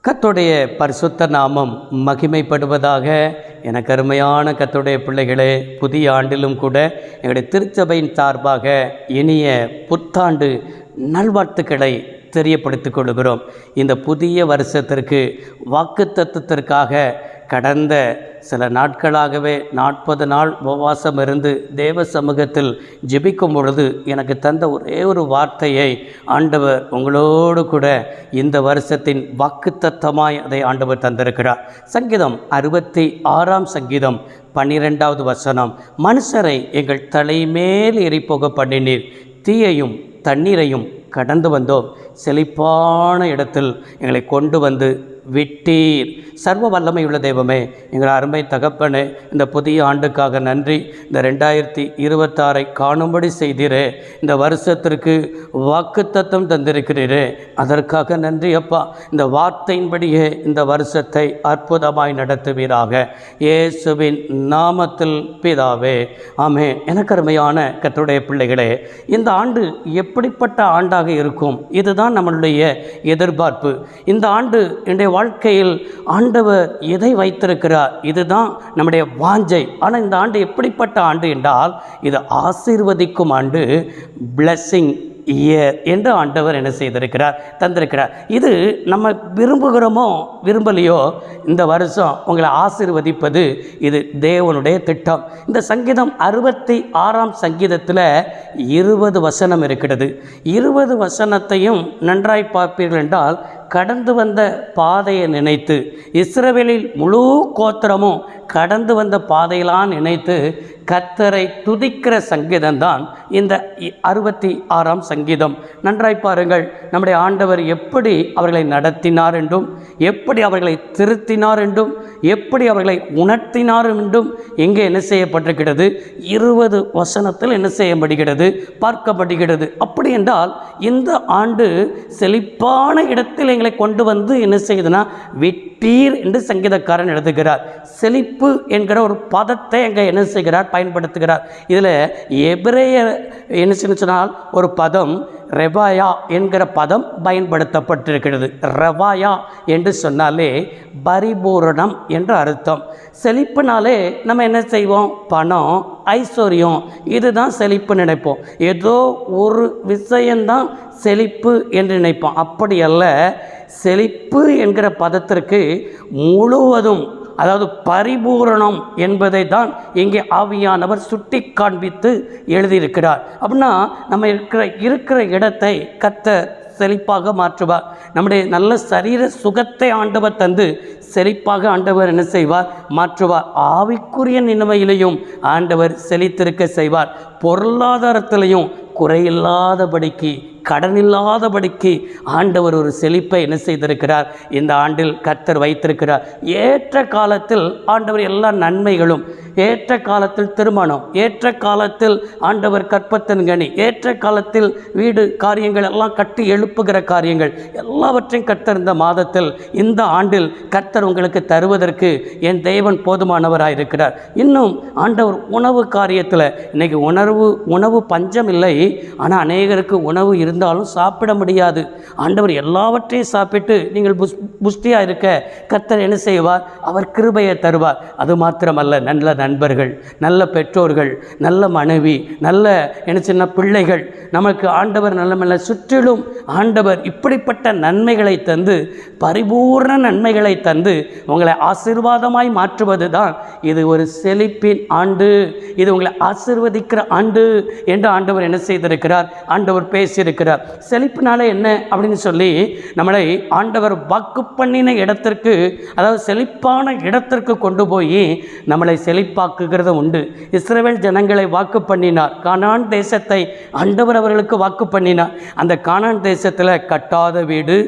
கர்த்தருடைய பரிசுத்த நாமம் மகிமைப்படுவதாக. எனக்கு அருமையான கர்த்தருடைய பிள்ளைகளே, புதிய ஆண்டிலும் கூட எங்களுடைய திருச்சபையின் சார்பாக இனிய புத்தாண்டு நல்வாழ்த்துக்களை தெரியப்படுத்திக் கொள்கிறோம். இந்த புதிய வருஷத்திற்கு வாக்குத்தத்தத்திற்காக கடந்த சில நாட்களாகவே 40 நாள் உபவாசம் இருந்து தேவ சமூகத்தில் ஜெபிக்கும் பொழுது எனக்கு தந்த ஒரே ஒரு வார்த்தையை ஆண்டவர் உங்களோடு கூட இந்த வருஷத்தின் வாக்குத்தத்தமாய் அதை ஆண்டவர் தந்திருக்கிறார். சங்கீதம் 66 சங்கீதம் 12வது வசனம், மனுஷரை எங்கள் தலைமேல் ஏறிப்போக பண்ணினீர், தீயையும் தண்ணீரையும் கடந்து வந்தோம், செழிப்பான இடத்தில் எங்களை கொண்டு வந்து விட்டீர். சர்வ வல்லமையுள்ள தெய்வமே, எங்கள் அருமை தகப்பனே, இந்த புதிய ஆண்டுக்காக நன்றி. இந்த 2026 காணும்படி செய்தீரே, இந்த வருஷத்திற்கு வாக்குத்தத்தம் தந்திருக்கிறீரே, அதற்காக நன்றி அப்பா. இந்த வார்த்தையின்படியே இந்த வருஷத்தை அற்புதமாய் நடத்துவீராக, இயேசுவின் நாமத்தில் பிதாவே, ஆமென். எனக்கு அருமையான கர்த்தருடைய பிள்ளைகளே, இந்த ஆண்டு எப்படிப்பட்ட ஆண்டாக இருக்கும்? இதுதான் நம்மளுடைய எதிர்பார்ப்பு. இந்த ஆண்டு என்னுடைய வாழ்க்கையில் ஆண்டவர் எதை வைத்திருக்கிறார், இதுதான் நம்முடைய வாஞ்சை. ஆனால் இந்த ஆண்டு எப்படிப்பட்ட ஆண்டு என்றால், இது ஆசீர்வதிக்கும் ஆண்டு, பிளெஸ்ஸிங் இயர் என்று ஆண்டவர் என்ன செய்திருக்கிறார், தந்திருக்கிறார். இது நம்ம விரும்புகிறோமோ விரும்பலையோ, இந்த வருஷம் உங்களை ஆசீர்வதிப்பது இது தேவனுடைய திட்டம். இந்த சங்கீதம் 66 சங்கீதத்தில் 20 வசனம் இருக்கிறது. 20 வசனத்தையும் நன்றாய் பார்ப்பீர்கள் என்றால், கடந்து வந்த பாதையை நினைத்து, இஸ்ரவேலில் முழு கோத்திரமும் கடந்து வந்த பாதையெல்லாம் நினைத்து கர்த்தரை துதிக்கிற சங்கீதம்தான் இந்த 66 சங்கீதம். நன்றாய் பாருங்கள், நம்முடைய ஆண்டவர் எப்படி அவர்களை நடத்தினார் என்றும், எப்படி அவர்களை திருத்தினார் என்றும், எப்படி அவர்களை உணர்த்தினார் என்றும் எங்கே என்ன செய்யப்பட்டிருக்கிறது? 20 வசனத்தில் என்ன செய்யப்படுகிறது, பார்க்கப்படுகிறது. அப்படி என்றால் இந்த ஆண்டு செழிப்பான இடத்தில் எங்களை கொண்டு வந்து என்ன செய்யுதுன்னா விட்டீர் என்று சங்கீதக்காரன் எழுதுகிறார். செழிப்பு என்கிற ஒரு பதத்தை அங்கே என்ன செய்கிறார், பயன்படுத்துகிறார். இதில் எபிரேயர் என்ன சொன்னால் ஒரு பதம் ரெவாயா என்கிற பதம் பயன்படுத்தப்பட்டிருக்கிறது. ரெவாயா என்று சொன்னாலே பரிபூரணம் என்று அர்த்தம். செழிப்புனாலே நம்ம என்ன செய்வோம்? பணம், ஐஸ்வர்யம், இதுதான் செழிப்பு நினைப்போம். ஏதோ ஒரு விஷயந்தான் செழிப்பு என்று நினைப்போம். அப்படி அல்ல, செழிப்பு என்கிற பதத்திற்கு முழுவதும், அதாவது பரிபூரணம் என்பதை தான் இங்கே ஆவியானவர் சுட்டி காண்பித்து எழுதியிருக்கிறார். அப்படின்னா நம்ம இருக்கிற இடத்தை கர்த்தர் செழிப்பாக மாற்றுவார். நம்முடைய நல்ல சரீர சுகத்தை ஆண்டவர் தந்து செழிப்பாக ஆண்டவர் என்ன செய்வார், மாற்றுவார். ஆவிக்குரிய நிலைமையிலையும் ஆண்டவர் செழித்திருக்க செய்வார். பொருளாதாரத்திலையும் குறையில்லாதபடிக்கு, கடனில்லாதபடிக்கு ஆண்டவர் ஒரு செழிப்பை என்ன செய்திருக்கிறார், இந்த ஆண்டில் கர்த்தர் வைத்திருக்கிறார். ஏற்ற காலத்தில் ஆண்டவர் எல்லா நன்மைகளும், ஏற்ற காலத்தில் திருமணம், ஏற்ற காலத்தில் ஆண்டவர் கற்பத்தின் கனி, ஏற்ற காலத்தில் வீடு காரியங்கள் எல்லாம் கட்டி எழுப்புகிற காரியங்கள் எல்லாவற்றையும் கர்த்தர் இந்த மாதத்தில், இந்த ஆண்டில் கர்த்தர் உங்களுக்கு தருவதற்கு என் தேவன் போதுமானவராக இருக்கிறார். இன்னும் ஆண்டவர் உணவு காரியத்தில், இன்னைக்கு உணவு பஞ்சம் இல்லை, ஆனால் அநேகருக்கு உணவு இருந்தாலும் சாப்பிட முடியாது. ஆண்டவர் எல்லாவற்றையும் சாப்பிட்டு நீங்கள் புஷ்டியாக இருக்க கர்த்தர் என்ன செய்வார், அவர் கிருபையை தருவார். அது மாத்திரமல்ல, நல்ல நண்பர்கள், நல்ல பெற்றோர்கள், நல்ல மனைவி, நல்ல என்ன சின்ன பிள்ளைகள் நமக்கு ஆண்டவர் நல்ல சுற்றிலும் ஆண்டவர் இப்படிப்பட்ட நன்மைகளை தந்து, பரிபூர்ண நன்மைகளை தந்து உங்களை ஆசீர்வாதமாய் மாற்றுவது தான் இது ஒரு செழிப்பின் ஆண்டு, இது உங்களை ஆசீர்வதிக்கிற ஆண்டு என்று ஆண்டவர் என்ன செய்திருக்கிறார், ஆண்டவர் பேசியிருக்கிறார். செழிப்பினால என்ன அப்படின்னு சொல்லி நம்மளை ஆண்டவர் வாக்கு பண்ணின இடத்திற்கு, அதாவது செழிப்பான இடத்திற்கு கொண்டு போய் நம்மளை செழிப்பாக்குகிறது உண்டு. இஸ்ரவேல் ஜனங்களை வாக்கு பண்ணினார், கானான் தேசத்தை ஆண்டவர் அவர்களுக்கு வாக்கு பண்ணினார். அந்த கானான் தேசத்தில் கட்டாத வீடு,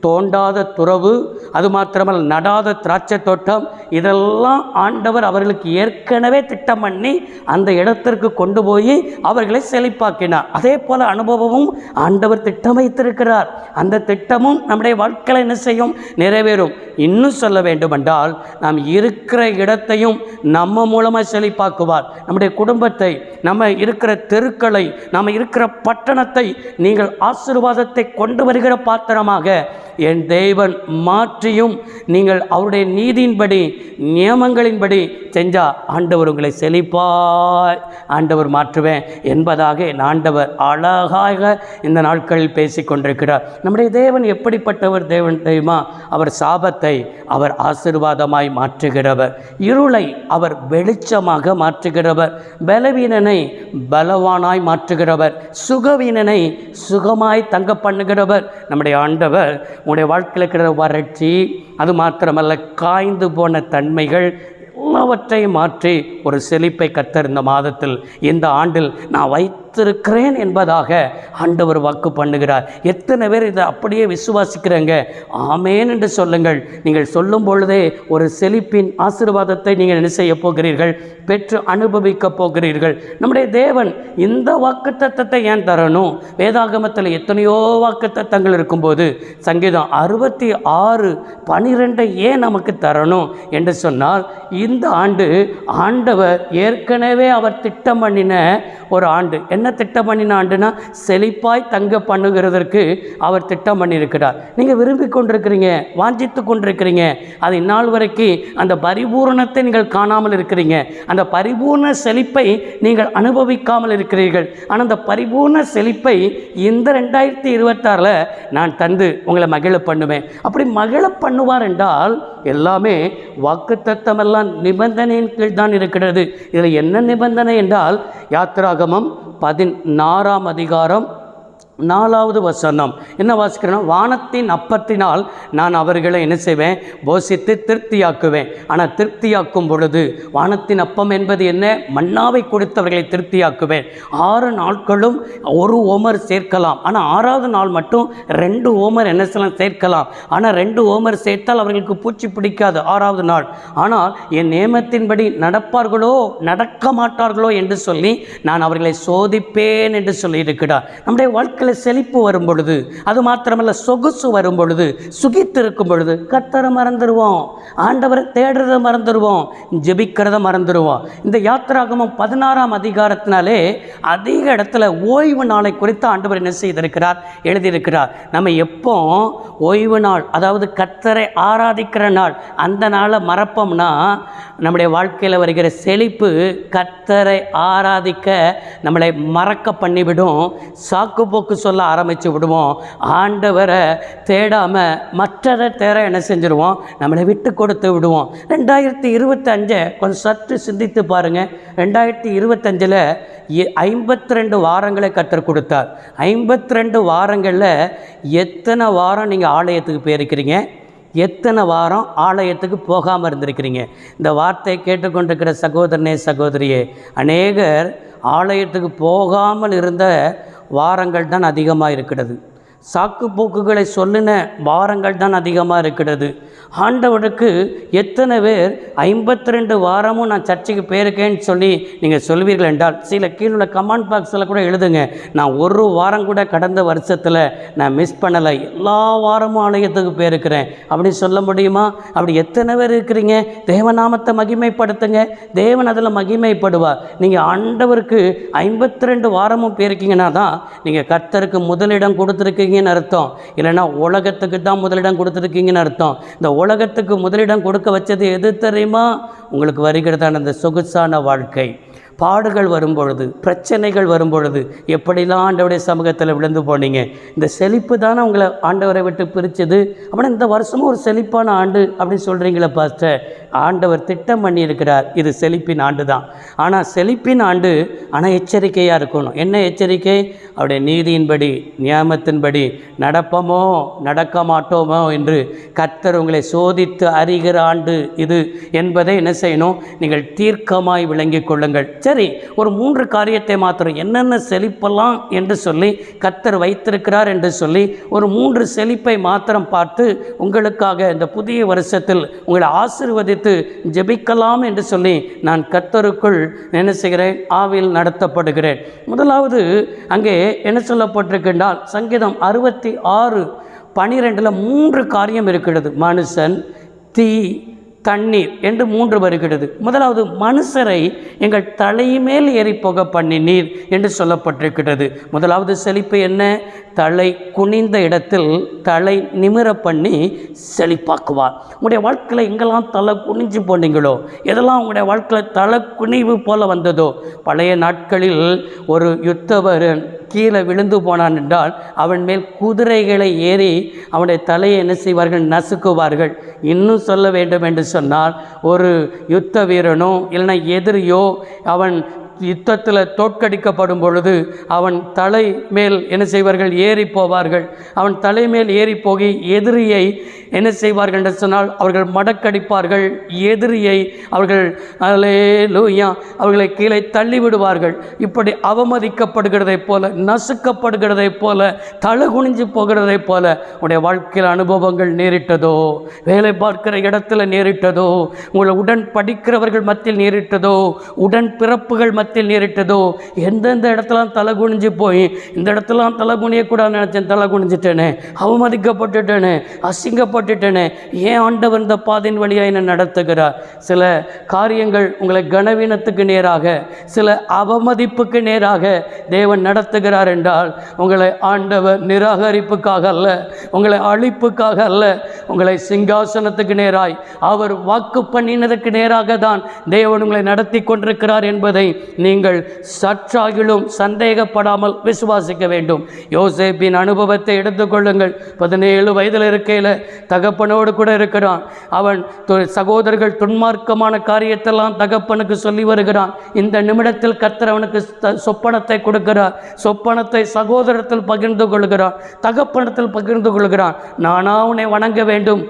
தோண்டாத துறவு, அது மாத்திரமல்ல நடாத திராட்சை தோட்டம், இதெல்லாம் ஆண்டவர் அவர்களுக்கு ஏற்கனவே திட்டம் பண்ணி அந்த இடத்திற்கு கொண்டு போய் அவர்களை செழிப்பாக்கினார். அதே போல அனுபவமும் ஆண்டவர் திட்டம் வைத்திருக்கிறார். அந்த திட்டமும் நம்முடைய வாழ்க்கையில் என்ன செய்யும், நிறைவேறும். இன்னும் சொல்ல வேண்டுமென்றால், நாம் இருக்கிற இடத்தையும் நம்ம மூலமாக செழிப்பாக்குவார். நம்முடைய குடும்பத்தை, நம்ம இருக்கிற தெருக்களை, நம்ம இருக்கிற பட்டணத்தை நீங்கள் ஆசீர்வாதத்தை கொண்டு வருகிற பாத்திரமாக என் தேவன் மாற்றியும் நீங்கள் அவருடைய நீதியின்படி நியமங்களின்படி செஞ்சால் ஆண்டவர் உங்களை செழிப்பாய் ஆண்டவர் மாற்றுவேன் என்பதாக என் ஆண்டவர் அழகாக இந்த நாட்களில் பேசி கொண்டிருக்கிறார். நம்முடைய தேவன் எப்படிப்பட்டவர் தேவன் தெரியுமா? அவர் சாபத்தை அவர் ஆசீர்வாதமாய் மாற்றுகிறவர், இருளை அவர் வெளிச்சமாக மாற்றுகிறவர், பலவீனனை பலவானாய் மாற்றுகிறவர், சுகவீனனை சுகமாய் தங்க பண்ணுகிறவர். நம்முடைய ஆண்டவர் உங்களுடைய வாழ்க்கையில் இருக்கிற வறட்சி, அது மாத்திரமல்ல காய்ந்து போன தன்மைகள் எல்லாவற்றையும் மாற்றி ஒரு செழிப்பை கர்த்தர் இந்த மாதத்தில் இந்த ஆண்டில் நான் வைத்திருக்கிறேன் என்பதாக ஆண்டவர் வாக்கு பண்ணுகிறார். எத்தனை பேர் இதை அப்படியே விசுவாசிக்கிறேங்க? ஆமேன் என்று சொல்லுங்கள். நீங்கள் சொல்லும் பொழுதே ஒரு செழிப்பின் ஆசீர்வாதத்தை நீங்கள் என்ன செய்ய போகிறீர்கள்? பெற்று அனுபவிக்க போகிறீர்கள். நம்முடைய தேவன் இந்த வாக்குத்தத்தத்தை ஏன் தரணும்? வேதாகமத்தில் எத்தனையோ வாக்குத்தத்தங்கள் இருக்கும்போது சங்கீதம் 66:12 ஏன் நமக்கு தரணும் என்று சொன்னால், இந்த ஆண்டு ஆண்டவர் ஏற்கனவே அவர் திட்டம் பண்ணின ஒரு ஆண்டு. என்ன திட்டம் பண்ணின ஆண்டுனா, செழிப்பாய் தங்க பண்ணுகிறதற்கு அவர் திட்டம் பண்ணியிருக்கிறார். நீங்கள் விரும்பி கொண்டிருக்கிறீங்க, வாஞ்சித்து கொண்டிருக்கிறீங்க, அது இந்நாள் வரைக்கும் அந்த பரிபூரணத்தை நீங்கள் காணாமல் இருக்கிறீங்க, அந்த பரிபூர்ண செழிப்பை நீங்கள் அனுபவிக்காமல் இருக்கிறீர்கள். ஆனால் அந்த பரிபூர்ண செழிப்பை இந்த 2026 நான் தந்து உங்களை மகிழ பண்ணுவேன். அப்படி மகிழ பண்ணுவார் என்றால் எல்லாமே வாக்குத்தத்தம் எல்லாம் நிபந்தனையின் கீழ் தான் இருக்கிறது. இதில் என்ன நிபந்தனை என்றால், யாத்திராகமம் 16 4வது வசனம் என்ன வாசிக்கிறேன்னா, வானத்தின் அப்பத்தினால் நான் அவர்களை என்ன செய்வேன்? போஷித்து திருப்தியாக்குவேன். ஆனால் திருப்தியாக்கும் பொழுது வானத்தின் அப்பம் என்பது என்ன? மன்னாவை கொடுத்தவர்களை திருப்தியாக்குவேன். 6 நாட்களும் 1 ஓமர் சேர்க்கலாம். ஆனால் 6வது நாள் மட்டும் 2 ஓமர் என்ன செய்யலாம்? சேர்க்கலாம். ஆனால் 2 ஓமர் சேர்த்தால் அவர்களுக்கு பூச்சி பிடிக்காது 6வது நாள். ஆனால் என் நியமத்தின்படி நடப்பார்களோ நடக்க மாட்டார்களோ என்று சொல்லி நான் அவர்களை சோதிப்பேன் என்று சொல்லியிருக்கிறார். நம்முடைய வாழ்க்கை செழிப்பு வரும் பொழுது, அது மாத்திரமல்ல சொகுசு வரும் பொழுது, சுகித்திருக்கும் பொழுது கர்த்தரை மறந்துடுவோம், ஆண்டவரை தேடுறதை மறந்துடுவோம், ஜெபிக்கிறத மறந்துடுவோம். இந்த யாத்திராகமம் 16 அதிக இடத்துல ஓய்வு நாளை குறித்து ஆண்டவர் என்ன செய்திருக்கிறார்? எழுதியிருக்கிறார். நம்ம எப்போ ஓய்வு நாள், அதாவது கர்த்தரை ஆராதிக்கிற நாள், அந்த நாளை மறப்போம்னா நம்முடைய வாழ்க்கையில் வருகிற செழிப்பு கர்த்தரை ஆராதிக்க நம்மளை மறக்க பண்ணிவிடும். சாக்கு போக்கு சொல்ல ஆரம்பித்து விடுவோம். ஆண்டவரை தேடாமல் மற்றதை தேட என்ன செஞ்சிருவோம்? நம்மளை விட்டு கொடுத்து விடுவோம். 2025 கொஞ்சம் சற்று சிந்தித்து பாருங்கள். 2025 52 வாரங்களை கர்த்தர் கொடுத்தார். 52 வாரங்களில் எத்தனை வாரம் நீங்கள் ஆலயத்துக்கு போயிருக்கிறீங்க? எத்தனை வாரம் ஆலயத்துக்கு போகாமல் இருந்திருக்கிறீங்க? இந்த வார்த்தையை கேட்டுக்கொண்டிருக்கிற சகோதரனே சகோதரியே, அநேகர் ஆலயத்துக்கு போகாமல் இருந்த வாரங்கள் தான் அதிகமாக இருக்கிறது. சாக்கு போக்குகளை சொல்லின வாரங்கள் தான் அதிகமாக இருக்கிறது. ஆண்டவருக்கு எத்தனை பேர் 52 வாரமும் நான் சர்ச்சைக்கு போயிருக்கேன்னு சொல்லி நீங்கள் சொல்வீர்கள் என்றால், சில கீழே கமெண்ட் பாக்ஸில் கூட எழுதுங்க, நான் 1 வாரம் கூட கடந்த வருஷத்தில் நான் மிஸ் பண்ணலை, எல்லா வாரமும் ஆலயத்துக்கு போயிருக்கிறேன் அப்படின்னு சொல்ல முடியுமா? அப்படி எத்தனை பேர் இருக்கிறீங்க? தேவநாமத்தை மகிமைப்படுத்துங்க, தேவன் அதில் மகிமைப்படுவார். நீங்கள் ஆண்டவருக்கு 52 வாரமும் போயிருக்கீங்கன்னா தான் நீங்கள் கர்த்தருக்கு முதலிடம் கொடுத்துருக்கீங்கன்னு அர்த்தம். இல்லைன்னா உலகத்துக்கு தான் முதலிடம் கொடுத்துருக்கீங்கன்னு அர்த்தம். இந்த உலகத்துக்கு முதலிடம் கொடுக்க வச்சது எது தெரியுமா? உங்களுக்கு வருகிறதான அந்த சொகுசான வாழ்க்கை. பாடுகள் வரும்பொழுது, பிரச்சனைகள் வரும்பொழுது எப்படிலாம் ஆண்டவருடைய சமூகத்தில் விழுந்து போனீங்க. இந்த செழிப்பு தானே உங்களை ஆண்டவரை விட்டு பிரித்தது. அப்படின்னா இந்த வருஷமும் ஒரு செழிப்பான ஆண்டு அப்படின்னு சொல்கிறீங்களே பாஸ்டர். ஆண்டவர் திட்டம் பண்ணியிருக்கிறார், இது செழிப்பின் ஆண்டு தான். ஆனால் செழிப்பின் ஆண்டு, ஆனால் எச்சரிக்கையாக இருக்கணும். என்ன எச்சரிக்கை? அவருடைய நீதியின்படி நியாமத்தின்படி நடப்போமோ நடக்க மாட்டோமோ என்று கர்த்தர் உங்களை சோதித்து அறிகிற ஆண்டு இது என்பதை என்ன செய்யணும்? நீங்கள் தீர்க்கமாய் விளங்கிக் கொள்ளுங்கள். சரி, ஒரு 3 காரியத்தை மாத்திரம், என்னென்ன செழிப்பெல்லாம் என்று சொல்லி கர்த்தர் வைத்திருக்கிறார் என்று சொல்லி ஒரு 3 செழிப்பை மாத்திரம் பார்த்து உங்களுக்காக இந்த புதிய வருஷத்தில் உங்களை ஆசீர்வதித்து ஜெபிக்கலாம் என்று சொல்லி நான் கர்த்தருக்குள் என்ன செய்கிறேன்? ஆவியில் நடத்தப்படுகிறேன். முதலாவது அங்கே என்ன சொல்லப்பட்டிருக்கின்றால், சங்கீதம் 66:12 3 காரியம் இருக்கிறது. மனுஷன், தீ, தண்ணீர் என்று 3 வருகிறது. முதலாவது, மனுஷரை எங்கள் தலைமேல் ஏறி போக பண்ணினீர் என்று சொல்லப்பட்டிருக்கிறது. முதலாவது செழிப்பு என்ன? தலை குனிந்த இடத்தில் தலை நிமிர பண்ணி செழிப்பாக்குவார். உங்களுடைய வாழ்க்கையில் எங்கெல்லாம் தலை குனிஞ்சு போனீங்களோ, எதெல்லாம் உங்களுடைய வாழ்க்கையில் தலை குனிவு போல வந்ததோ, பழைய நாட்களில் ஒரு யுத்தவரன் கீழே விழுந்து போனான் என்றால் அவன் மேல் குதிரைகளை ஏறி அவனுடைய தலையை என்ன செய்வார்கள்? நசுக்குவார்கள். இன்னும் சொல்ல வேண்டும் என்று சொன்னால், ஒரு யுத்த வீரனோ இல்லைன்னா எதிரியோ அவன் யுத்தத்தில் தோற்கடிக்கப்படும் பொழுது அவன் தலை மேல் என்ன செய்வார்கள்? ஏறி போவார்கள். அவன் தலைமேல் ஏறி போகி எதிரியை என்ன செய்வார்கள் என்று சொன்னால் அவர்கள் மடக்கடிப்பார்கள். எதிரியை அவர்கள் அல்லேலூயா அவர்களை கீழே தள்ளி விடுவார்கள். இப்படி அவமதிக்கப்படுகிறதைப் போல, நசுக்கப்படுகிறதைப் போல, தலை குனிஞ்சு போகிறதைப் போல உடைய வாழ்க்கையில் அனுபவங்கள் நேரிட்டதோ, வேலை பார்க்கிற இடத்துல நேரிட்டதோ, உங்களை உடன் படிக்கிறவர்கள் மத்தியில் நேரிட்டதோ, உடன் பிறப்புகள் மத்தியில் நேரிட்டதோ, எந்தெந்த இடத்துலாம் தலை குனிஞ்சு போய் இந்த இடத்துலாம் தலை குனியக்கூடாதுன்னு நினச்சேன், தலை குனிஞ்சிட்டேனே, அவமதிக்கப்பட்டுட்டேனே, அசிங்கப்பட்டுட்டேனே, ஏன் ஆண்டவர் இந்த பாதையின் வழியாக என்ன நடத்துகிறார்? சில காரியங்கள் உங்களை கனவீனத்துக்கு நேராக, சில அவமதிப்புக்கு நேராக தேவன் நடத்துகிறார் என்றால் உங்களை ஆண்டவர் நிராகரிப்புக்காக அல்ல, உங்களை அழிப்புக்காக அல்ல, உங்களை சிங்காசனத்துக்கு நேராய் அவர் வாக்கு பண்ணினதுக்கு நேராக தான் தேவன் உங்களை நடத்தி கொண்டிருக்கிறார் என்பதை நீங்கள் சற்றாகிலும் சந்தேகப்படாமல் விசுவாசிக்க வேண்டும். யோசேப்பின் அனுபவத்தை எடுத்துக்கொள்ளுங்கள். 17 வயதில் இருக்கையில் தகப்பனோடு கூட இருக்கிறான். அவன் சகோதரர்கள் துன்மார்க்கமான காரியத்தெல்லாம் தகப்பனுக்கு சொல்லி வருகிறான். இந்த நிமிடத்தில் கர்த்தர் அவனுக்கு சொப்பனத்தை கொடுக்கிறார். சொப்பனத்தை சகோதரத்தில் பகிர்ந்து கொள்கிறான், தகப்பனத்தில் பகிர்ந்து கொள்கிறான். நானா உன்னை வணங்க வேண்டும்,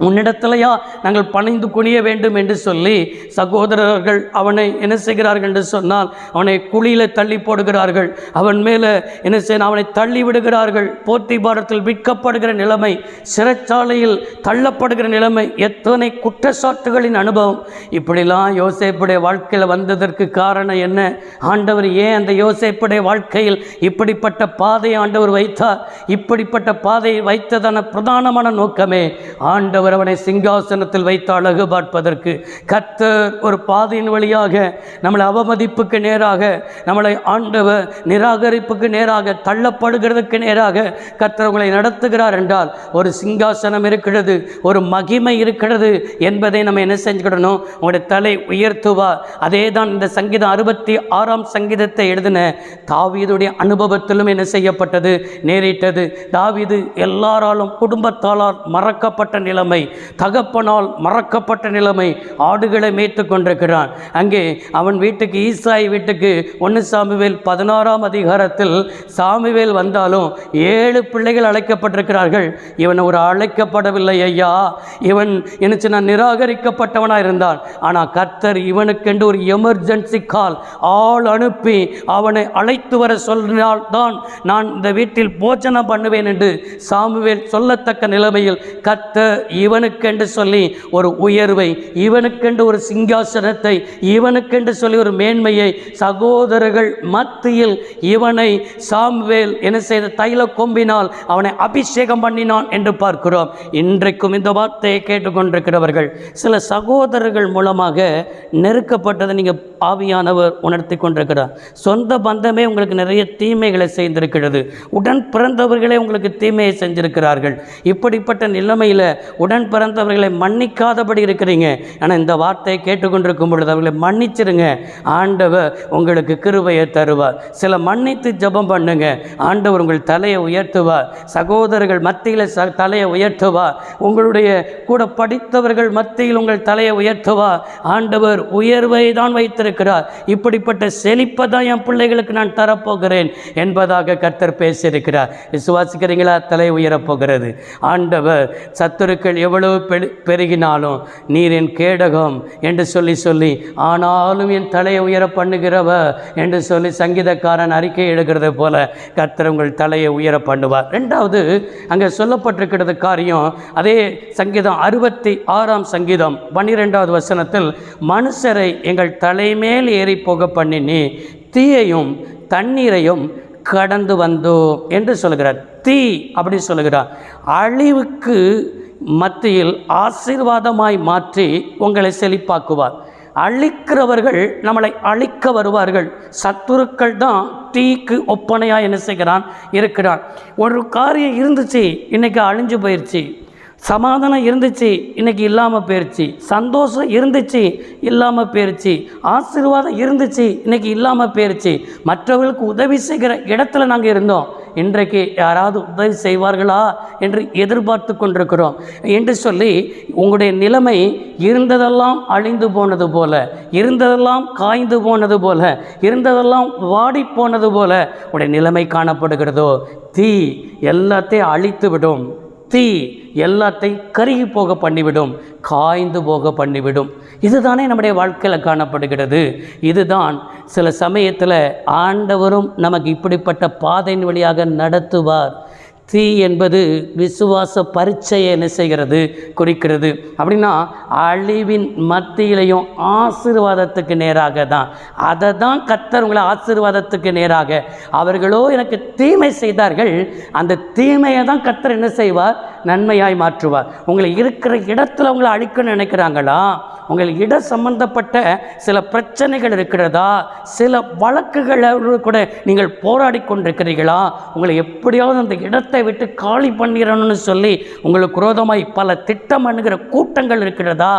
உன்னிடத்திலையா நாங்கள் பணிந்து குனிய வேண்டும் என்று சொல்லி சகோதரர்கள் அவனை என்ன செய்கிறார்கள் என்று சொன்னால் அவனை குழியில் தள்ளி போடுகிறார்கள். அவன் மேலே என்ன செய்ய அவனை தள்ளி விடுகிறார்கள். போத்திபாரத்தில் விற்கப்படுகிற நிலைமை, சிறைச்சாலையில் தள்ளப்படுகிற நிலைமை, எத்தனை குற்றச்சாட்டுகளின் அனுபவம். இப்படிலாம் யோசேப்புடைய வாழ்க்கையில் வந்ததற்கு காரணம் என்ன? ஆண்டவர் ஏன் அந்த யோசேப்புடைய வாழ்க்கையில் இப்படிப்பட்ட பாதையை ஆண்டவர் வைத்தார்? இப்படிப்பட்ட பாதையை வைத்ததான பிரதானமான நோக்கமே ஆண்டவர் அவனை சிங்காசனத்தில் வைத்து அழகு பார்ப்பதற்கு. கர்த்தர் ஒரு பாதையின் வழியாக நம்மளை அவமதிப்புக்கு நேராக, நம்மளை ஆண்டவர் நிராகரிப்புக்கு நேராக, தள்ளப்படுகிறதுக்கு நேராக கர்த்தர் உங்களை நடத்துகிறார் என்றால் ஒரு சிங்காசனம் இருக்கிறது, ஒரு மகிமை இருக்கிறது என்பதை நம்ம என்ன செஞ்சுக்கிடணும்? உங்களுடைய தலை உயர்த்துவார். அதே தான் இந்த சங்கீதம் 66ஆம் சங்கீதத்தை எழுதின தாவீதுடைய அனுபவத்திலும் என்ன செய்யப்பட்டது? நேரிட்டது. தாவீது எல்லாராலும் குடும்பத்தாலால் மறக்கப்பட்ட நிலைமை, தகப்பனால் மறக்கப்பட்ட நிலைமை. ஆடுகளை மேய்த்து கொண்டிருக்கிறான். அங்கே அவன் வீட்டுக்கு, ஈசாய் வீட்டுக்கு 1 சாமுவேல் 16ஆம் அதிகாரத்தில் சாமுவேல் வந்தாலும் 7 பிள்ளைகள் அழைக்கப்பட்டிருக்கிறார்கள். இவன் ஒரு அழைக்கப்படவில்லை ஐயா, இவன் என்ன நிராகரிக்கப்பட்டவனாக இருந்தான். ஆனால் கர்த்தர் இவனுக்கென்று ஒரு எமர்ஜென்சி கால் ஆள் அனுப்பி அவனை அழைத்து வர சொன்னால் தான் நான் இந்த வீட்டில் போஜனம் பண்ணுவேன் என்று சாமுவேல் சொல்லத்தக்க நிலைமையில் கர்த்தர் இவனுக்கென்று சொல்லி ஒரு உயர்வை, இவனுக்கென்று ஒரு சிங்காசனத்தை, இவனுக்கென்று சொல்லி ஒரு மேன்மையை சகோதரர்கள் மத்தியில் இவனை சாமுவேல் என்ன செய்த? தைல கொம்பினால் அவனை அபிஷேகம் பண்ணினான் என்று பார்க்கிறோம். இன்றைக்கும் இந்த வார்த்தையை கேட்டுக்கொண்டிருக்கிறவர்கள் சில சகோதரர்கள் மூலமாக நெருக்கப்பட்டதை நீங்கள் ஆவியானவர் உணர்த்தி கொண்டிருக்கிறார். சொந்த பந்தமே உங்களுக்கு நிறைய தீமைகளை செய்திருக்கிறது. உடன் பிறந்தவர்களே உங்களுக்கு தீமையை செஞ்சிருக்கிறார்கள். இப்படிப்பட்ட நிலைமையில் உடன் பிறந்தவர்களை மன்னிக்காதபடி இருக்கிறீங்க. ஆனால் இந்த வார்த்தையை கேட்டுக்கொண்டிருக்கும் பொழுது அவர்களை மன்னிச்சிருங்க, ஆண்டவர் உங்களுக்கு கிருபையை தருவார். சில மன்னித்து ஜெபம் பண்ணுங்க, ஆண்டவர் உங்கள் தலையை உயர்த்துவார். சகோதரர்கள் மத்தியில் தலையை உயர்த்துவார். உங்களுடைய கூட படித்தவர்கள் மத்தியில் உங்கள் தலையை உயர்த்துவார். ஆண்டவர் உயர்வை தான் வைத்திருக்கிறார். இப்படிப்பட்ட செழிப்பை தான் என் பிள்ளைகளுக்கு நான் தரப்போகிறேன் என்பதாக கர்த்தர் பேசியிருக்கிறார். விசுவாசிக்கிறீங்களா? தலை உயரப்போகிறது. ஆண்டவர் சத்துருக்கள் எவ்வளவு பெருகினாலும் நீர் என் கேடகம் என்று சொல்லி ஆனாலும் என் தலையை உயர பண்ணுகிறவ என்று சொல்லி சங்கீதக்காரன் அறிக்கை எடுக்கிறது போல கர்த்தர் உங்கள் தலையை உயர பண்ணுவார். 2வது அங்கே சொல்லப்பட்டிருக்கிறது காரியம். அதே சங்கீதம் 66ஆம் சங்கீதம் 12வது வசனத்தில் மனுஷரை எங்கள் தலைமேல் ஏறி போக பண்ணினி தீயையும் தண்ணீரையும் கடந்து வந்தோம் என்று சொல்கிறார். தீ அப்படி சொல்கிறார். அழிவுக்கு மத்தியில் ஆசீர்வாதமாய் மாற்றி உங்களை செழிப்பாக்குவார். அழிக்கிறவர்கள் நம்மளை அழிக்க வருவார்கள். சத்துருக்கள் தான் தீக்கு ஒப்பனையாக என்ன செய்கிறான் இருக்கிறான். ஒரு காரியம் இருந்துச்சு, இன்றைக்கி அழிஞ்சு போயிடுச்சு. சமாதானம் இருந்துச்சு, இன்றைக்கி இல்லாமல் போயிடுச்சு. சந்தோஷம் இருந்துச்சு, இல்லாமல் போயிடுச்சு. ஆசீர்வாதம் இருந்துச்சு, இன்றைக்கி இல்லாமல் போயிடுச்சு. மற்றவர்களுக்கு உதவி செய்கிற இடத்துல நாங்கள் இருந்தோம், இன்றைக்கு யாராவது உதவி செய்வார்களா என்று எதிர்பார்த்து கொண்டிருக்கிறோம் என்று சொல்லி உங்களுடைய நிலைமை இருந்ததெல்லாம் அழிந்து போனது போல, இருந்ததெல்லாம் காய்ந்து போனது போல, இருந்ததெல்லாம் வாடி போனது போல உடைய நிலைமை காணப்படுகிறதோ. தீ எல்லாத்தையும் அழித்து விடும். தீ எல்லாத்தையும் கருகி போக பண்ணிவிடும், காய்ந்து போக பண்ணிவிடும். இதுதானே நம்முடைய வாழ்க்கையில் காணப்படுகிறது. இதுதான் சில சமயத்தில் ஆண்டவரும் நமக்கு இப்படிப்பட்ட பாதையின் வழியாக நடத்துவார். தீ என்பது விசுவாச பரீட்சையை என்ன செய்கிறது, குறிக்கிறது. அப்படின்னா அழிவின் மத்தியிலையும் ஆசீர்வாதத்துக்கு நேராக தான். அதை தான் கர்த்தர் உங்களை ஆசீர்வாதத்துக்கு நேராக, அவர்களோ எனக்கு தீமை செய்தார்கள், அந்த தீமையை தான் கர்த்தர் என்ன செய்வார், நன்மையாய் மாற்றுவார். உங்களை இருக்கிற இடத்துல உங்களை அழிக்கணும்னு நினைக்கிறாங்களா? உங்களுக்கு இட சம்பந்தப்பட்ட சில பிரச்சனைகள் இருக்கிறதா? சில வழக்குகளோடு கூட நீங்கள் போராடி கொண்டிருக்கிறீர்களா? உங்களை எப்படியாவது அந்த இடத்தை விட்டு காலி பண்ணிடணும்னு சொல்லி உங்களுக்கு விரோதமாய் பல திட்டம் அணுகிற கூட்டங்கள் இருக்கிறதா?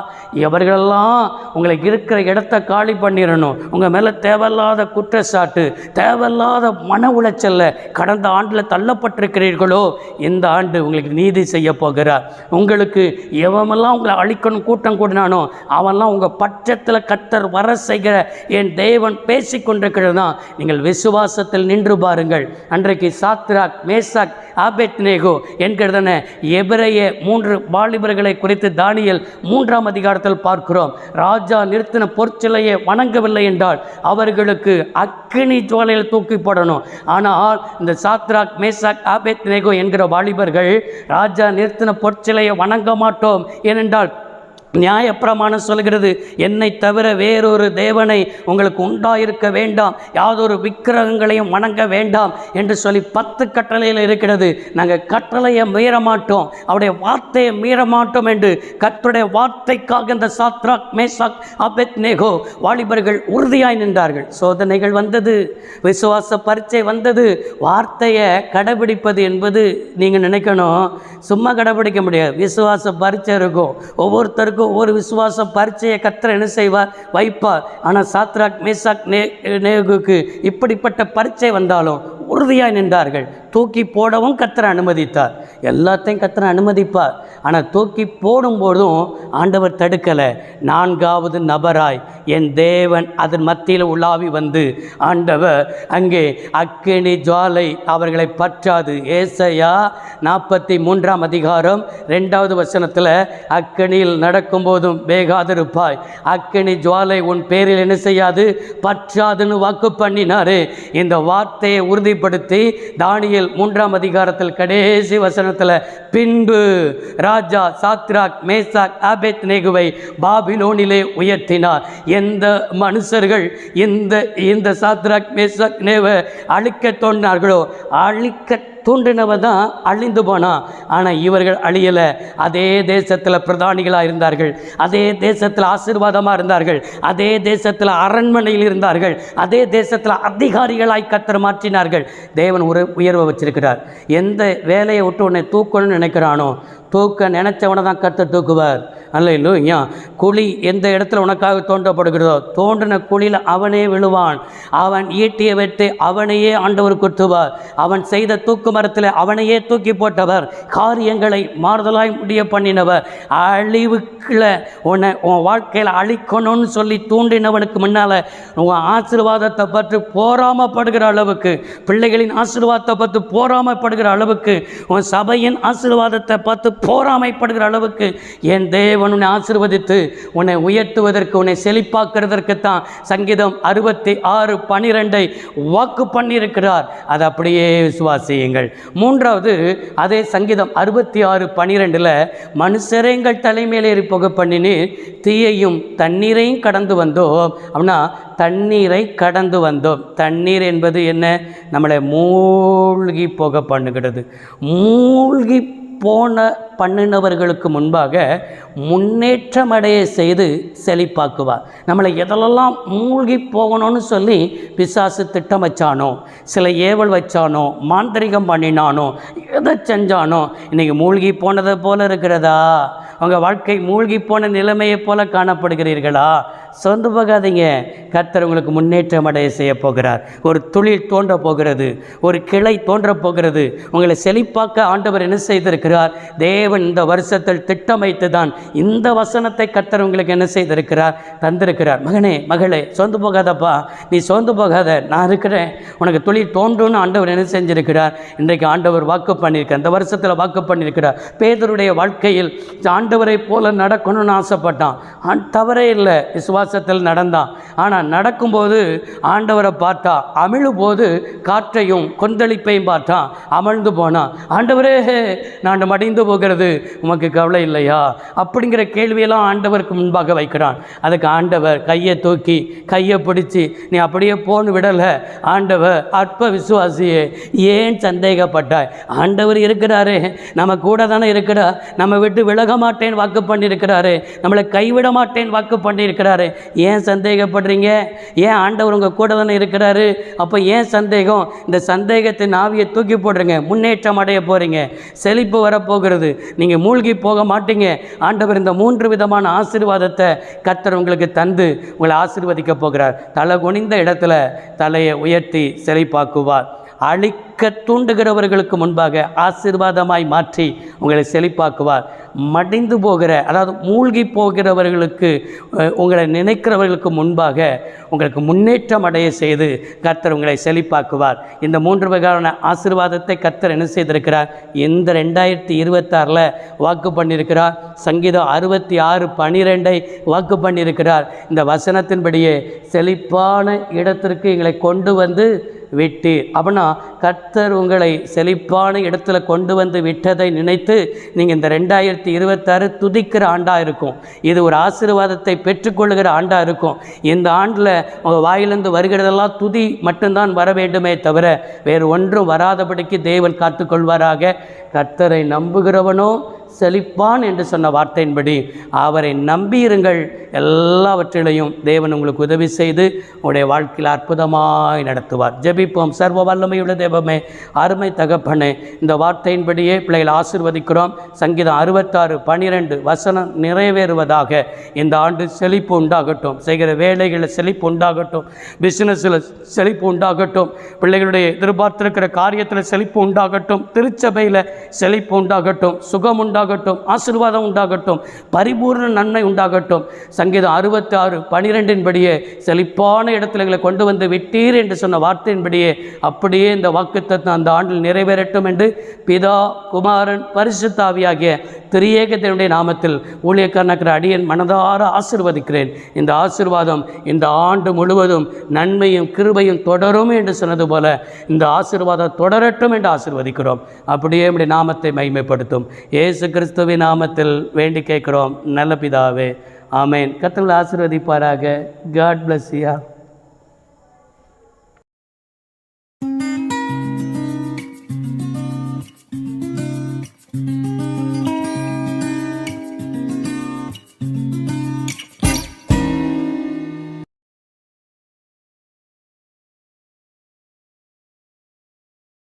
எவர்களெல்லாம் உங்களை இருக்கிற இடத்தை காலி பண்ணிடணும், உங்கள் மேலே தேவையில்லாத குற்றச்சாட்டு, தேவையில்லாத மன உளைச்சல்ல கடந்த ஆண்டில் தள்ளப்பட்டிருக்கிறீர்களோ, இந்த ஆண்டு உங்களுக்கு நீதி செய்ய போகிறார். உங்களுக்கு எவமெல்லாம் உங்களை அழிக்கணும் கூட்டம் கூடினானோ அவன்லாம் உங்கள் பட்சத்தில் கர்த்தர் வர செய்கிற என் தேவன் பேசி கொண்டிருக்கிறது தான். நீங்கள் விசுவாசத்தில் நின்று பாருங்கள். அன்றைக்கு சாத்ராக், மேசாக், ஆபேத்நேகோ என்கிறதன எபிரேய 3 வாலிபர்களை குறித்து தானியேல் 3ஆம் அதிகாரத்தில் பார்க்கிறோம். ராஜா நிறுத்தின பொற்சிலையை வணங்கவில்லை என்றால் அவர்களுக்கு அக்கினி ஜுவாலையில் தூக்கி போடணும். ஆனால் இந்த சாத்ராக், மேசாக், ஆபேத்நேகோ என்கிற வாலிபர்கள் ராஜா நிறுத்தின பொற்சிலையை வணங்க மாட்டோம், ஏனென்றால் நியாயப்பிரமாணம் சொல்கிறது, என்னை தவிர வேறொரு தேவனை உங்களுக்கு உண்டாயிருக்க வேண்டாம், யாதொரு விக்கிரகங்களையும் வணங்க வேண்டாம் என்று சொல்லி 10 கட்டளையில் இருக்கிறது. நாங்கள் கட்டளையை மீற மாட்டோம், அவருடைய வார்த்தையை மீற மாட்டோம் என்று கர்த்தருடைய வார்த்தைக்காக இந்த சாத்ராக், மேசாக், ஆபேத்நேகோ வாலிபர்கள் உறுதியாய் நின்றார்கள். சோதனைகள் வந்தது, விசுவாச பரீட்சை வந்தது. வார்த்தையை கடைபிடிப்பது என்பது நீங்கள் நினைக்கணும், சும்மா கடைபிடிக்க முடியாது. விசுவாச பரீட்சை இருக்கும், ஒவ்வொருத்தருக்கும் ஒரு விசுவாச பரீட்சையை கர்த்தர் என்ன செய்வார், வைப்பார். ஆனால் சாத்ராக், மேசாக், நேகுக்கு இப்படிப்பட்ட பரீட்சை வந்தாலும் உறுதியாக நின்றார்கள். தூக்கி போடவும் கர்த்தர் அனுமதித்தார், எல்லாத்தையும் கர்த்தர் அனுமதிப்பார். ஆனால் தூக்கி போடும்போதும் ஆண்டவர் தடுக்கலை. 4வது நபராய் என் தேவன் அதன் மத்தியில் உலாவி வந்து ஆண்டவர் அங்கே அக்கினி ஜுவாலை அவர்களை பற்றாது. ஏசாயா 43ஆம் அதிகாரம் 2வது வசனத்தில் அக்கினியில் நடக்கும்போதும் வேகாதிருப்பாய், அக்கினி ஜுவாலை உன் பேரில் என்ன செய்யாது, பற்றாதுன்னு வாக்கு பண்ணினாரு. இந்த வார்த்தையை உறுதிப்படுத்தி தானியேல் 3ஆம் அதிகாரத்தில் கடைசி வசனத்தில், பின்பு ராஜா சாத்ராக், மேசாக், ஆபேத்நேகுவை பாபிலோனிலே உயர்த்தினார். எந்த மனுஷர்கள் இந்த சாத்ராக், மேசாக், நேவை அழிக்க தோன்றினார்களோ, அழிக்க தூண்டினவ தான் அழிந்து போனான். ஆனால் இவர்கள் அழியலை. அதே தேசத்தில் பிரதானிகளாக இருந்தார்கள், அதே தேசத்தில் ஆசீர்வாதமாக இருந்தார்கள், அதே தேசத்தில் அரண்மனையில் இருந்தார்கள், அதே தேசத்தில் அதிகாரிகளாய் கர்த்தர் மாற்றினார்கள். தேவன் ஒரு உயர்வை வச்சிருக்கிறார். எந்த வேலையை விட்டு உன்னை தூக்கணும்னு நினைக்கிறானோ, தூக்க நினைச்சவனை தான் கர்த்தர் தூக்குவார். அல்லேலூயா. குழி எந்த இடத்துல உனக்காக தோண்டப்படுகிறதோ, தோண்டின குழியில் அவனே விழுவான். அவன் ஈட்டிய வெட்டு அவனையே ஆண்டவர் குத்துவார். அவன் செய்த தூக்கு மரத்தில் அவனையே தூக்கி போட்டவர், காரியங்களை மாறுதலாய் முடிய பண்ணினவர். அழிவுக்குள்ள உன் வாழ்க்கையில் அழிக்கணும்னு சொல்லி தூண்டினவனுக்கு முன்னால் உன் ஆசீர்வாதத்தை பற்றி போராமப்படுகிற அளவுக்கு, பிள்ளைகளின் ஆசீர்வாதத்தை பார்த்து போராமப்படுகிற அளவுக்கு, உன் சபையின் ஆசீர்வாதத்தை பார்த்து போராமைப்படுகிற அளவுக்கு என் தேவன் உன்னை ஆசீர்வதித்து உன்னை உயர்த்துவதற்கு, உன்னை செழிப்பாக்குறதற்கு தான் சங்கீதம் 66:12 வாக்கு பண்ணியிருக்கிறார். அதை அப்படியே விசுவாசியுங்கள். 3வது அதே சங்கீதம் 66:12 மனுஷரே எங்கள் தலைமையில் ஏறி புகை பண்ணினீர், தீயையும் தண்ணீரையும் கடந்து வந்தோம். அப்படின்னா தண்ணீரை கடந்து வந்தோம். தண்ணீர் என்பது என்ன? நம்மளை மூழ்கி போக பண்ணுகிறது. மூழ்கி பண்ணினவர்களுக்கு முன்பாக முன்னேற்றமடைய செய்து செழிப்பாக்குவார். நம்மளை எதெல்லாம் மூழ்கி போகணும்னு சொல்லி பிசாசு திட்டம் வச்சானோ, சில ஏவல் வச்சானோ, மாந்திரிகம் பண்ணினானோ, எதை செஞ்சானோ, இன்றைக்கி மூழ்கி போனதை போல இருக்கிறதா? உங்கள் வாழ்க்கை மூழ்கி போன நிலைமையை போல காணப்படுகிறீர்களா? சொந்து போகாதீங்க. கர்த்தர் உங்களுக்கு முன்னேற்றம் அடைய செய்ய போகிறார். ஒரு தொழில் தோன்ற போகிறது, ஒரு கிளை தோன்ற போகிறது. உங்களை செழிப்பாக்க ஆண்டவர் என்ன செய்திருக்கிறார்? தேவன் இந்த வருஷத்தில் திட்டமைத்து தான் இந்த வசனத்தை கர்த்தர் உங்களுக்கு என்ன செய்திருக்கிறார்? தந்திருக்கிறார். மகனே, மகளே, சோர்ந்து போகாதப்பா, நீ சோர்ந்து போகாத, நான் இருக்கிறேன், உனக்கு தொழில் தோன்றும்னு ஆண்டவர் என்ன செஞ்சிருக்கிறார்? இன்றைக்கு ஆண்டவர் வாக்கு பண்ணியிருக்கார். இந்த வருஷத்தில் வாக்கு பண்ணியிருக்கிறார். பேதுருடைய வாழ்க்கையில் ஆண்டவரை போல நடக்கணும்னு ஆசைப்பட்டான். தவறே இல்லை, விசுவாசத்தில் நடந்தான். ஆனால் நடக்கும்போது ஆண்டவரை பார்த்தா, அமிழும்போது காற்றையும் கொந்தளிப்பையும் பார்த்தான், அமழ்ந்து போனான். ஆண்டவரே, நான் மடிந்து போகிறது உமக்கு கவலை இல்லையா? அப்படிங்கிற கேள்வியெல்லாம் ஆண்டவருக்கு முன்பாக வைக்கிறான். அதுக்கு ஆண்டவர் கையை தூக்கி கையை பிடிச்சி, நீ அப்படியே போன்னு விடலை. ஆண்டவர், அற்ப விசுவாசியே, ஏன் சந்தேகப்பட்டாய்? ஆண்டவர் இருக்கிறாரே, நம்ம கூட தானே இருக்கிறார். நம்ம விட்டு விலக மாட்டேன் வாக்கு பண்ணியிருக்கிறாரு, நம்மளை கைவிட மாட்டேன் வாக்கு பண்ணியிருக்கிறாரு. ஏன் சந்தேகப்படுறீங்க? ஏன்? ஆண்டவர் உங்கள் கூட தானே இருக்கிறாரு. அப்போ ஏன் சந்தேகம்? இந்த சந்தேகத்தின் ஆவியை தூக்கி போடுறீங்க. முன்னேற்றம் அடைய போகிறீங்க. செழிப்பு வரப்போகிறது. நீங்கள் மூழ்கி போக மாட்டீங்க. ஆண்டவர் இந்த 3 விதமான ஆசீர்வாதத்தை கர்த்தர் உங்களுக்கு தந்து உங்களை ஆசீர்வதிக்க போகிறார். தலை குனிந்த இடத்துல தலையை உயர்த்தி செழிப்பாக்குவார். அழிக்க தூண்டுகிறவர்களுக்கு முன்பாக ஆசீர்வாதமாய் மாற்றி உங்களை செழிப்பாக்குவார். மடிந்து போகிற, அதாவது மூழ்கி போகிறவர்களுக்கு, உங்களை நினைக்கிறவர்களுக்கு முன்பாக உங்களுக்கு முன்னேற்றம் அடைய செய்து கர்த்தர் உங்களை செழிப்பாக்குவார். இந்த 3 வகையான ஆசீர்வாதத்தை கர்த்தர் என்ன செய்திருக்கிறார்? இந்த 2026 வாக்கு பண்ணியிருக்கிறார். சங்கீதம் 66:12 வாக்கு பண்ணியிருக்கிறார். இந்த வசனத்தின்படியே செழிப்பான இடத்திற்கு எங்களை கொண்டு வந்து விட்டு, அப்படின்னா கர்த்தர் உங்களை செழிப்பான இடத்துல கொண்டு வந்து விட்டதை நினைத்து நீங்கள் இந்த 2026 துதிக்கிற ஆண்டாக இருக்கும். இது ஒரு ஆசீர்வாதத்தை பெற்றுக்கொள்கிற ஆண்டாக இருக்கும். இந்த ஆண்டில் உங்கள் வாயிலிருந்து வருகிறதெல்லாம் துதி மட்டும்தான் வர வேண்டுமே தவிர வேறு ஒன்றும் வராதபடிக்கு தேவன் காத்துக்கொள்வாராக. கர்த்தரை நம்புகிறவனோ செழிப்பான் என்று சொன்ன வார்த்தையின்படி அவரை நம்பியிருங்கள். எல்லாவற்றிலையும் தேவன் உங்களுக்கு உதவி செய்து உங்களுடைய வாழ்க்கையில் அற்புதமாய் நடத்துவார். ஜெபிப்போம். சர்வ வல்லமையுள்ள தேவமே, அருமை தகப்பனே, இந்த வார்த்தையின்படியே பிள்ளைகளை ஆசீர்வதிக்கிறோம். சங்கீதம் 66:12 வசனம் நிறைவேறுவதாக. இந்த ஆண்டு செழிப்பு உண்டாகட்டும். செய்கிற வேலைகளில் செழிப்பு உண்டாகட்டும். பிஸ்னஸில் செழிப்பு உண்டாகட்டும். பிள்ளைகளுடைய எதிர்பார்த்திருக்கிற காரியத்தில் செழிப்பு உண்டாகட்டும். திருச்சபையில் செழிப்பு உண்டாகட்டும். சுகம் உண்டாகட்டும். ஆசீர்வாதம் உண்டாகட்டும். பரிபூர்ண நன்மை உண்டாகட்டும். சங்கீதம் 66:12 செழிப்பான இடத்துல எங்களை கொண்டு வந்து விட்டீர் என்று சொன்ன வார்த்தையின்படியே அப்படியே இந்த வாக்குத்தத்தம் அந்த ஆண்டில் நிறைவேறட்டும் என்று பிதா, குமாரன், பரிசுத்த ஆவியாகிய திரியேகத்தினுடைய நாமத்தில் ஊழியக்காரனாகிற அடியேன் மனதார ஆசீர்வதிக்கிறேன். இந்த ஆசீர்வாதம் இந்த ஆண்டு முழுவதும் நன்மையும் கிருபையும் தொடரும் என்று சொன்னது போல இந்த ஆசீர்வாதம் தொடரட்டும் என்று ஆசீர்வதிக்கிறோம். அப்படியே நம்முடைய நாமத்தை மகிமைப்படுத்தும் இயேசு கிறிஸ்துவின் நாமத்தில் வேண்டி கேட்கிறோம் நல்ல பிதாவே, ஆமேன். கர்த்தர் ஆசீர்வதிப்பாராக. God bless you.